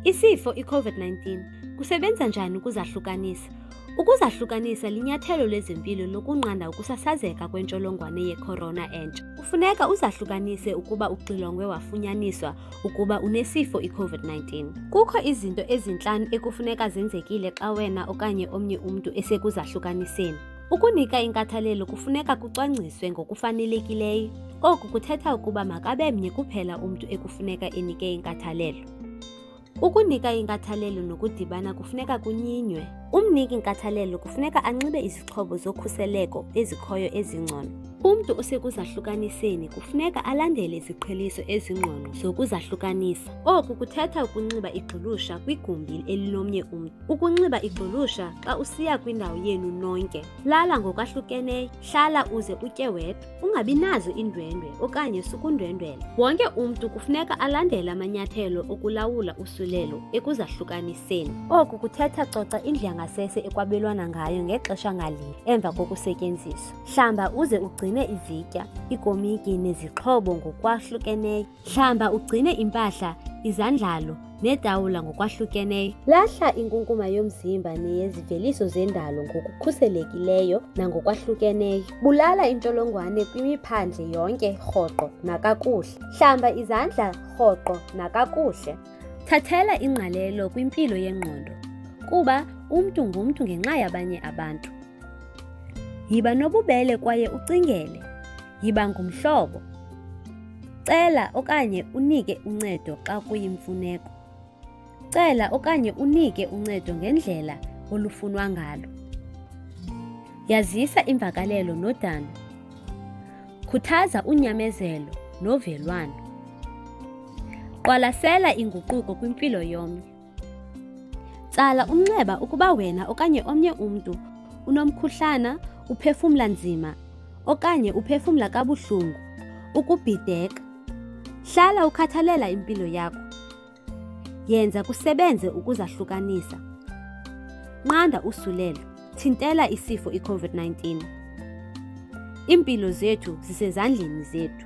Isifo i-COVID-19 kusebenza njani ukuzahlukanisa? Ukuzahlukanisa linyathelo lezempilo lokunqanda ukusasazeka kwentsholongwane ye-corona entsha. Kufuneka uzahlukanise ukuba uxilongwe wafunyaniswa ukuba unesifo i-COVID-19. Kukho izinto ezintlanu ekufuneka zenzekile xa wena okanye omnye umntu esekuzahlukaniseni. Ukunika inkathalelo kufuneka kucwangciswe ngokufanelekileyo. Oku kuthetha ukuba makabe mnye kuphela umntu ekufuneka enike inkathalelo. Ukunika inkathalelo nokudibana kufuneka kunyinywe. Umniki nkathalelo kufuneka anxibe izixhobo zokhuseleko ezikhoyo ezingcono. Umntu osekuzahlukaniseni kufuneka alandele iziqheliso ezingqongqo zokuzahlukanisa. Oku kuthetha ukunxiba igxulusha kwigumbi elinomnye umntu. Ukunxiba igxulusha xa usiya kwindawo yenu nonke. Lala ngokwahlukeneyo, hlala uze utye wedwa. Ungabi nazo indwendwe okanye sukundwendwela. Wonke umntu kufuneka alandele amanyathelo okulawula usulelo ekuzahlukaniseni. Oku kuthetha coca indlu yangasese ekwabelwana ngayo ngexesha ngalinye emva kokusetyenziswa. Hlamba uze ugcine izitya, iikomityi nezixhobo ngokwahlukeneyo. Hlamba ugcine impahla, izandlalo netawula ngokwahlukeneyo. Lahla inkunkuma yomzimba neyeziveliso zendalo ngokukhuselekileyo nangokwahlukeneyo. Bulala intsholongwane kwimiphandle yonke rhoqo nakakuhle. Hlamba izandla rhoqo nakakuhle. Thathela ingqalelo kwimpilo yengqondo, kuba umntu ngumntu ngenxa yabanye abantu. Yiba nobubele kwaye ucingele. Yiba ngumhlobo. Cela okanye unike uncedo xa kuyimfuneko. Cela okanye unike uncedo ngendlela olufunwa ngalo. Yazisa imvakalelo nodano. Khuthaza unyamezelo novelwano. Qwalasela inguquko kwimpilo yomnye. Tsala umnxeba ukuba wena okanye omnye umntu unomkhuhlana, uphefumla nzima okanye uphefumla kabuhlungu, ukubhideka. Hlala ukhathalela impilo yakho. Yenza kusebenze ukuzahlukanisa. Nqanda usulelo. Thintela isifo i-COVID-19. Impilo zethu zisezandleni zethu.